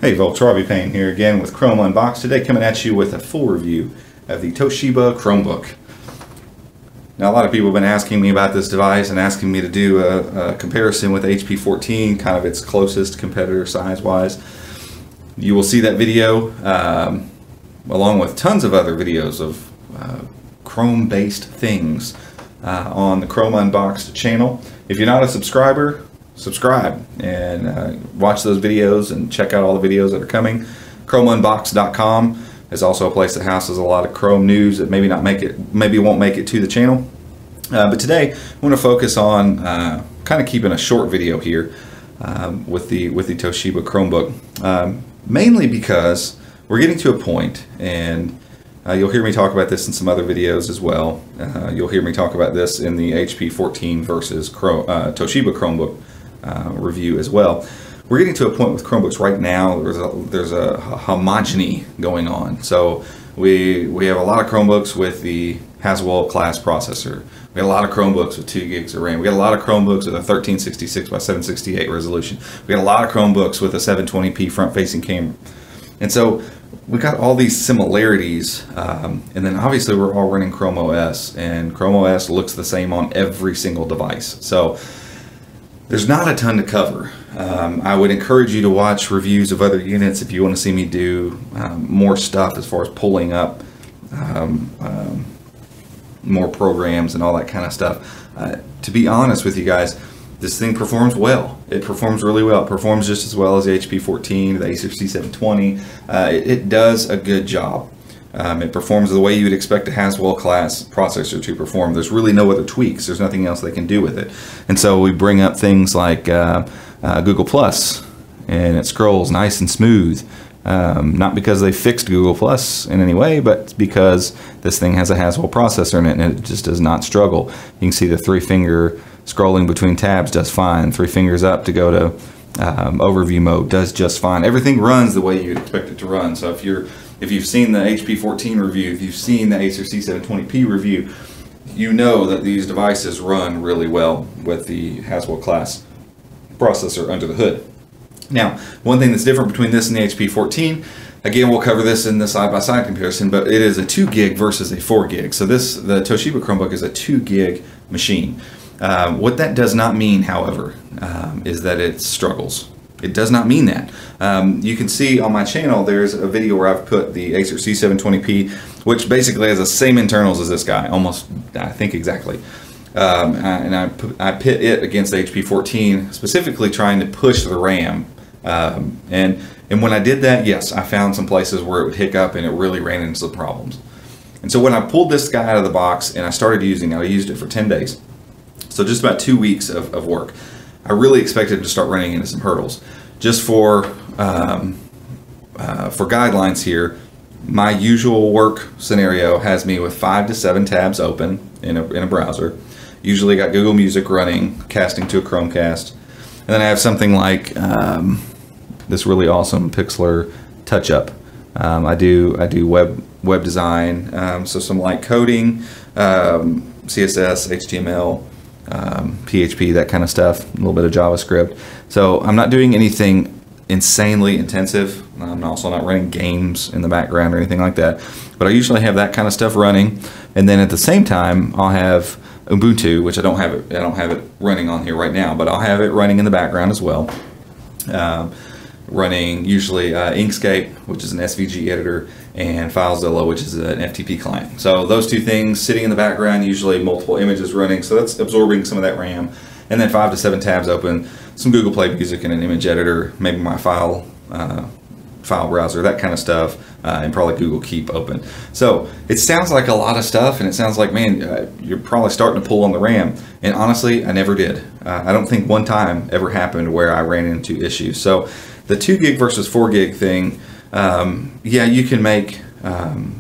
Hey folks, Robbie Payne here again with Chrome Unboxed. Today coming at you with a full review of the Toshiba Chromebook. Now a lot of people have been asking me about this device and asking me to do a comparison with HP 14, kind of its closest competitor size-wise. You will see that video along with tons of other videos of Chrome-based things on the Chrome Unboxed channel. If you're not a subscriber, subscribe and watch those videos and check out all the videos that are coming. ChromeUnboxed.com is also a place that houses a lot of Chrome news that maybe won't make it to the channel. But today I want to focus on kind of keeping a short video here with the Toshiba Chromebook, mainly because we're getting to a point, and you'll hear me talk about this in some other videos as well. You'll hear me talk about this in the HP 14 versus Toshiba Chromebook review as well. We're getting to a point with Chromebooks right now. There's a homogeny going on. So we have a lot of Chromebooks with the Haswell class processor. We got a lot of Chromebooks with 2 gigs of RAM. We got a lot of Chromebooks with a 1366 by 768 resolution. We got a lot of Chromebooks with a 720p front-facing camera. And so we got all these similarities, and then obviously we're all running Chrome OS, and Chrome OS looks the same on every single device. So there's not a ton to cover. I would encourage you to watch reviews of other units if you want to see me do more stuff as far as pulling up more programs and all that kind of stuff. To be honest with you guys, this thing performs well. It performs really well. It performs just as well as the HP 14, the Acer C720. It does a good job. It performs the way you would expect a Haswell class processor to perform. There's really no other tweaks. There's nothing else they can do with it. And so we bring up things like Google Plus, and it scrolls nice and smooth. Not because they fixed Google Plus in any way, but because this thing has a Haswell processor in it, and it just does not struggle. You can see the 3-finger scrolling between tabs does fine. 3 fingers up to go to overview mode does just fine. Everything runs the way you'd expect it to run. So if you've seen the HP 14 review, if you've seen the Acer C720p review, you know that these devices run really well with the Haswell class processor under the hood. Now, one thing that's different between this and the HP 14, again, we'll cover this in the side-by-side comparison, but it is a 2 gig versus a 4 gig. So the Toshiba Chromebook is a 2 gig machine. What that does not mean, however, is that it struggles. It does not mean that. You can see on my channel there's a video where I've put the Acer C720p, which basically has the same internals as this guy, almost, I think, exactly. And I pit it against the HP 14, specifically trying to push the RAM. And when I did that, yes, I found some places where it would hiccup and it really ran into some problems. And so when I pulled this guy out of the box and I started using it, I used it for 10 days. So just about 2 weeks of work. I really expected to start running into some hurdles. Just for guidelines here, my usual work scenario has me with 5 to 7 tabs open in a browser. Usually got Google Music running, casting to a Chromecast. And then I have something like this really awesome Pixlr touch-up. I do web design, so some light coding, CSS, HTML, PHP, that kind of stuff, a little bit of JavaScript. So I'm not doing anything insanely intensive. I'm also not running games in the background or anything like that. But I usually have that kind of stuff running, and then at the same time I'll have Ubuntu, which I don't have it running on here right now, but I'll have it running in the background as well. Running usually Inkscape, which is an SVG editor, and FileZilla, which is an FTP client. So those two things sitting in the background, usually multiple images running, so that's absorbing some of that RAM. And then 5 to 7 tabs open, some Google Play Music and an image editor, maybe my file browser, that kind of stuff, and probably Google Keep open. So it sounds like a lot of stuff, and it sounds like, man, you're probably starting to pull on the RAM. And honestly, I never did. I don't think one time ever happened where I ran into issues. So the 2 gig versus 4 gig thing, yeah, you can make an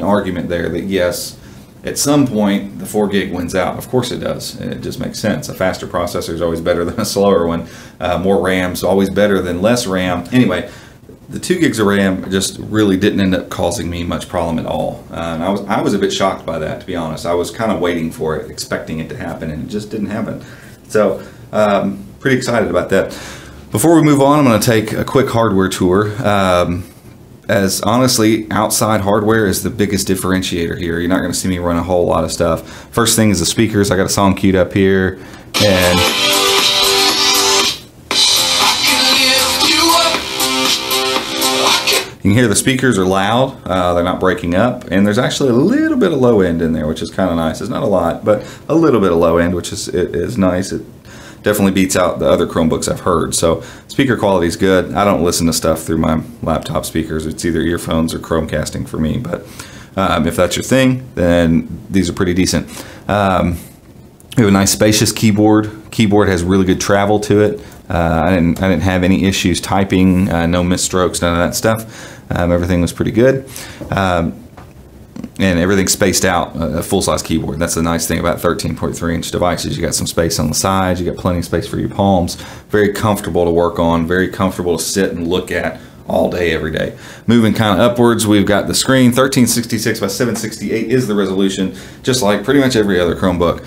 argument there that yes, at some point the 4 gig wins out. Of course it does. It just makes sense. A faster processor is always better than a slower one. More RAM is always better than less RAM. Anyway, the 2 gigs of RAM just really didn't end up causing me much problem at all. And I was a bit shocked by that, to be honest. I was kind of waiting for it, expecting it to happen, and it just didn't happen. So pretty excited about that. Before we move on, I'm going to take a quick hardware tour. As honestly, outside hardware is the biggest differentiator here. You're not going to see me run a whole lot of stuff. First thing is the speakers. I got a song queued up here, and you can hear the speakers are loud. They're not breaking up, and there's actually a little bit of low end in there, which is kind of nice. It's not a lot, but a little bit of low end, which is nice. It definitely beats out the other Chromebooks I've heard. So speaker quality is good. I don't listen to stuff through my laptop speakers. It's either earphones or Chromecasting for me. But if that's your thing, then these are pretty decent. We have a nice spacious keyboard. Keyboard has really good travel to it. I didn't have any issues typing, no misstrokes, none of that stuff. Everything was pretty good. And everything's spaced out, a full-size keyboard. That's the nice thing about 13.3-inch devices. You got some space on the sides, you got plenty of space for your palms. Very comfortable to work on, very comfortable to sit and look at all day, every day. Moving kind of upwards, we've got the screen. 1366 by 768 is the resolution, just like pretty much every other Chromebook.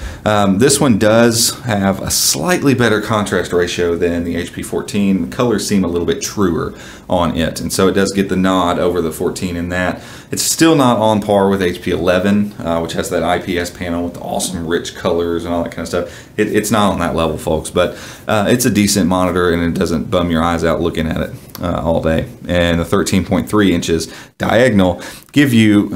This one does have a slightly better contrast ratio than the HP 14. The colors seem a little bit truer on it, and so it does get the nod over the 14 in that. It's still not on par with HP 11, which has that IPS panel with the awesome rich colors and all that kind of stuff. It's not on that level, folks, but it's a decent monitor, and it doesn't bum your eyes out looking at it all day. And the 13.3 inches diagonal give you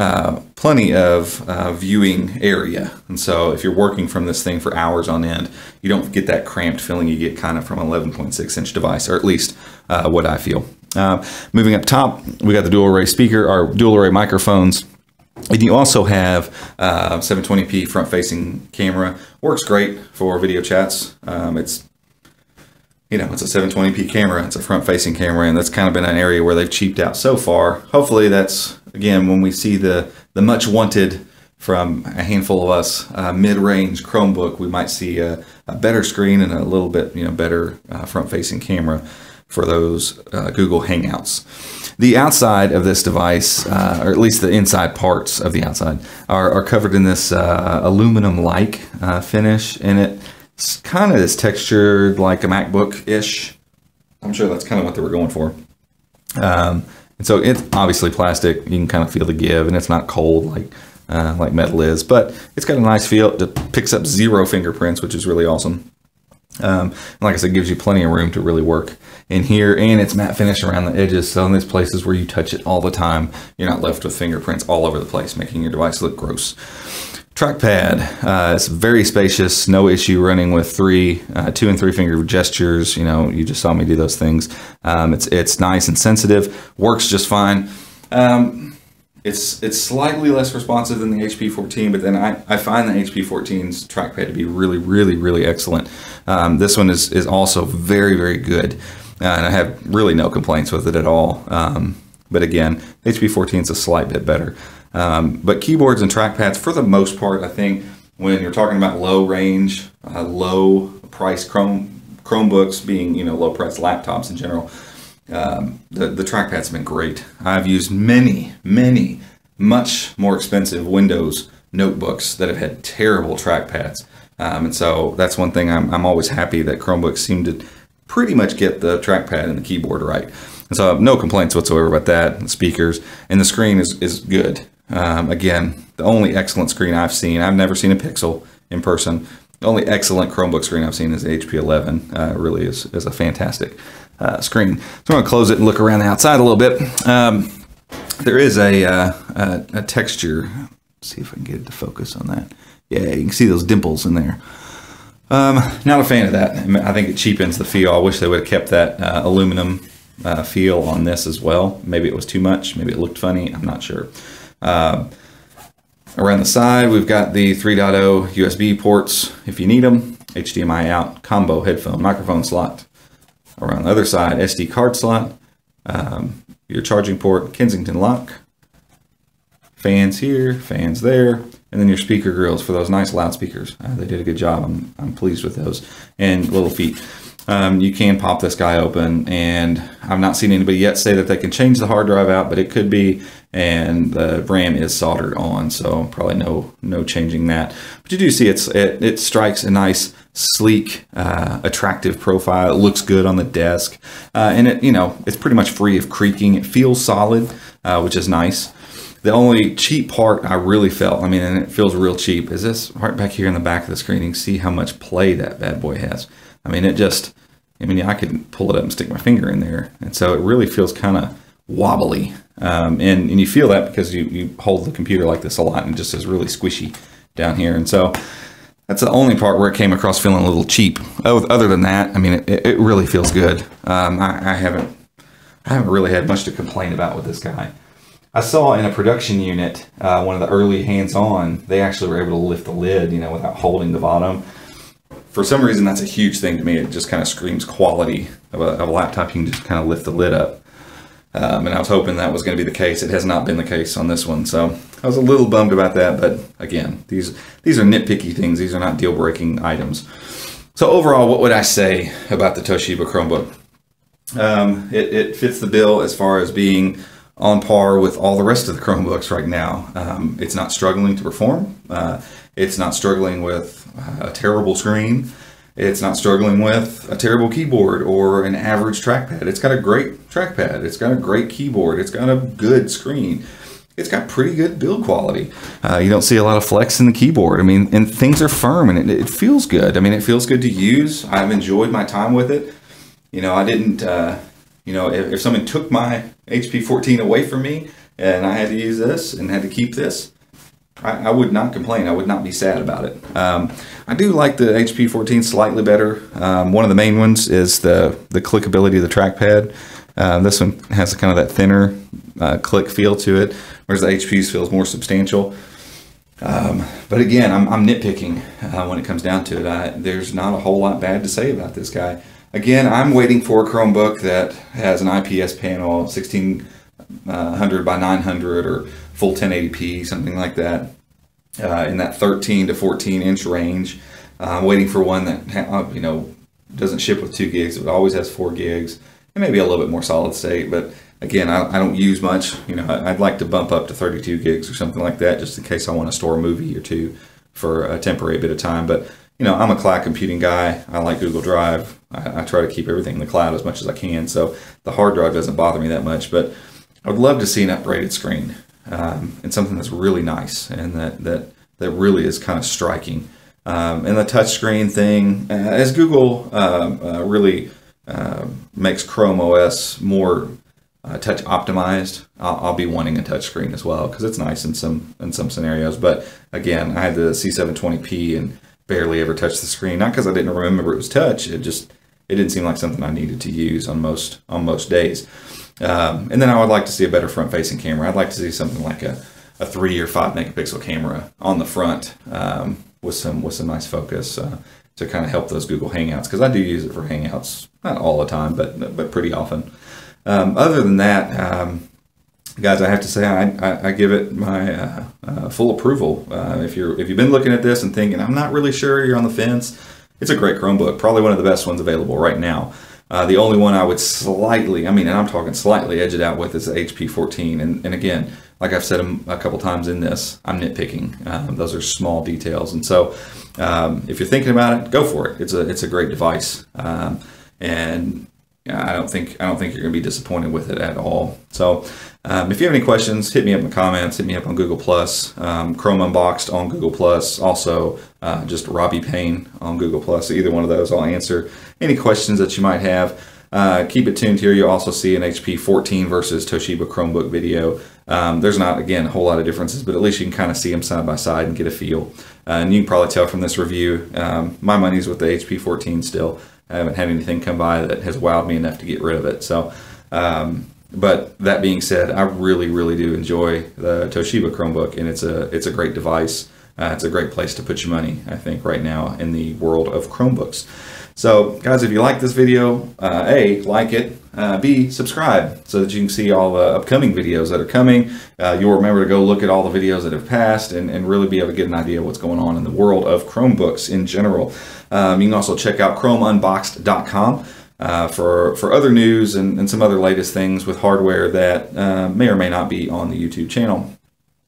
plenty of viewing area, and so if you're working from this thing for hours on end, you don't get that cramped feeling you get kind of from an 11.6-inch device, or at least what I feel. Moving up top, we got the dual array speaker, or dual array microphones. And you also have 720p front-facing camera. Works great for video chats. It's a 720p camera. It's a front-facing camera, and that's kind of been an area where they've cheaped out so far. Hopefully, that's again when we see the much wanted from a handful of us mid-range Chromebook, we might see a better screen and a little bit better front-facing camera for those Google Hangouts. The outside of this device, or at least the inside parts of the outside, are covered in this aluminum-like finish, and it's kind of this textured like a MacBook-ish. I'm sure that's kind of what they were going for. And so it's obviously plastic. You can kind of feel the give, and it's not cold like metal is, but it's got a nice feel. It picks up 0 fingerprints, which is really awesome. Like I said, gives you plenty of room to really work in here, and it's matte finish around the edges, so in these places where you touch it all the time, you're not left with fingerprints all over the place, making your device look gross. Trackpad, it's very spacious, no issue running with 2 and 3 finger gestures. You just saw me do those things. It's nice and sensitive, works just fine. It's slightly less responsive than the HP 14, but then I find the HP 14's trackpad to be really, really, really excellent. This one is also very, very good, and I have really no complaints with it at all. But again, HP 14 is a slight bit better. But keyboards and trackpads, for the most part, I think when you're talking about low range, low price Chromebooks being, low price laptops in general, the trackpad's been great. I've used many, much more expensive Windows notebooks that have had terrible trackpads. And so that's one thing I'm always happy that Chromebooks seem to pretty much get the trackpad and the keyboard right. And so I have no complaints whatsoever about that. The speakers and the screen is good. Again, the only excellent screen I've seen, I've never seen a Pixel in person. The only excellent Chromebook screen I've seen is the HP 11. It really is a fantastic screen. So I'm going to close it and look around the outside a little bit. There is a texture. Let's see if I can get it to focus on that. Yeah, you can see those dimples in there. Not a fan of that. I think it cheapens the feel. I wish they would have kept that aluminum feel on this as well. Maybe it was too much. Maybe it looked funny. I'm not sure. Around the side, we've got the 3.0 USB ports if you need them. HDMI out, combo headphone, microphone slot. Around the other side, SD card slot, your charging port, Kensington lock, fans here, fans there, and then your speaker grills for those nice loudspeakers. They did a good job. I'm pleased with those. And little feet. You can pop this guy open, and I've not seen anybody yet say that they can change the hard drive out, but it could be, and the RAM is soldered on, so probably no changing that. But you do see it strikes a nice sleek, attractive profile. It looks good on the desk, and it's pretty much free of creaking. It feels solid, which is nice. The only cheap part I really felt, and it feels real cheap, is this right back here in the back of the screen. You can see how much play that bad boy has. I could pull it up and stick my finger in there. And so it really feels kind of wobbly. And you feel that because you hold the computer like this a lot, and it just is really squishy down here. And so that's the only part where it came across feeling a little cheap. Other than that, it really feels good. I haven't really had much to complain about with this guy. I saw in a production unit, one of the early hands-on, they actually were able to lift the lid, without holding the bottom. For some reason, that's a huge thing to me. It just kind of screams quality of a laptop. You can just kind of lift the lid up. And I was hoping that was going to be the case. It has not been the case on this one. So I was a little bummed about that. But again, these are nitpicky things. These are not deal-breaking items. So overall, what would I say about the Toshiba Chromebook? It fits the bill as far as being on par with all the rest of the Chromebooks right now. It's not struggling to perform. It's not struggling with a terrible screen. It's not struggling with a terrible keyboard or an average trackpad. It's got a great trackpad. It's got a great keyboard. It's got a good screen. It's got pretty good build quality. You don't see a lot of flex in the keyboard. And things are firm, and it feels good. It feels good to use. I've enjoyed my time with it. I didn't, if someone took my HP 14 away from me and I had to use this and had to keep this, I would not complain. I would not be sad about it. I do like the HP 14 slightly better. One of the main ones is the clickability of the trackpad. This one has kind of that thinner click feel to it, whereas the HP's feels more substantial. But again, I'm nitpicking when it comes down to it. There's not a whole lot bad to say about this guy. Again, I'm waiting for a Chromebook that has an IPS panel, 1600 by 900 or full 1080p, something like that, in that 13 to 14 inch range. I'm waiting for one that doesn't ship with 2 gigs. It always has 4 gigs, and maybe a little bit more solid state. But again, I don't use much. I'd like to bump up to 32 gigs or something like that, just in case I want to store a movie or two for a temporary bit of time. But I'm a cloud computing guy. I like Google Drive. I try to keep everything in the cloud as much as I can, so the hard drive doesn't bother me that much. But I would love to see an upgraded screen, and something that's really nice and that really is kind of striking. And the touchscreen thing, as Google really makes Chrome OS more touch optimized, I'll be wanting a touchscreen as well, because it's nice in some scenarios. But again, I had the C720p and barely ever touched the screen, not because I didn't remember it was touch. It didn't seem like something I needed to use on most days. And then I would like to see a better front-facing camera. I'd like to see something like a 3 or 5 megapixel camera on the front with some nice focus to kind of help those Google Hangouts, because I do use it for Hangouts, not all the time, but pretty often. Other than that, guys, I have to say I give it my full approval. If you've been looking at this and thinking, I'm not really sure, you're on the fence, it's a great Chromebook, probably one of the best ones available right now. The only one I would slightly, and I'm talking slightly, edge it out with is the HP 14. And again, like I've said a couple times in this, I'm nitpicking. Those are small details. And so if you're thinking about it, go for it. It's a great device. And I don't think you're going to be disappointed with it at all. So if you have any questions, hit me up in the comments, hit me up on Google+, Chrome Unboxed on Google+, also just Robbie Payne on Google+. So either one of those, I'll answer any questions that you might have. Keep it tuned here. You'll also see an HP 14 versus Toshiba Chromebook video. There's not, again, a whole lot of differences, but at least you can kind of see them side by side and get a feel. And you can probably tell from this review, my money's with the HP 14 still. I haven't had anything come by that has wowed me enough to get rid of it. So, but that being said, I really, really do enjoy the Toshiba Chromebook, and it's a great device. It's a great place to put your money, I think, right now in the world of Chromebooks. So, guys, if you like this video, A, like it, B, subscribe so that you can see all the upcoming videos that are coming. You'll remember to go look at all the videos that have passed and really be able to get an idea of what's going on in the world of Chromebooks in general. You can also check out chromeunboxed.com for other news and some other latest things with hardware that may or may not be on the YouTube channel.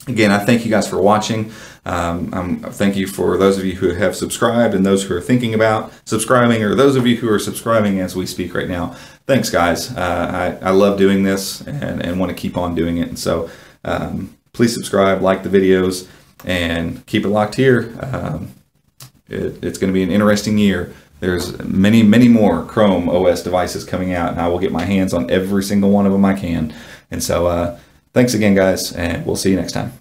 Again, I thank you guys for watching. Thank you for those of you who have subscribed and those who are thinking about subscribing, or those of you who are subscribing as we speak right now. Thanks, guys. I love doing this and want to keep on doing it. And so please subscribe, like the videos, and keep it locked here. It's going to be an interesting year. There's many, many more Chrome OS devices coming out, and I will get my hands on every single one of them I can. And so thanks again, guys, and we'll see you next time.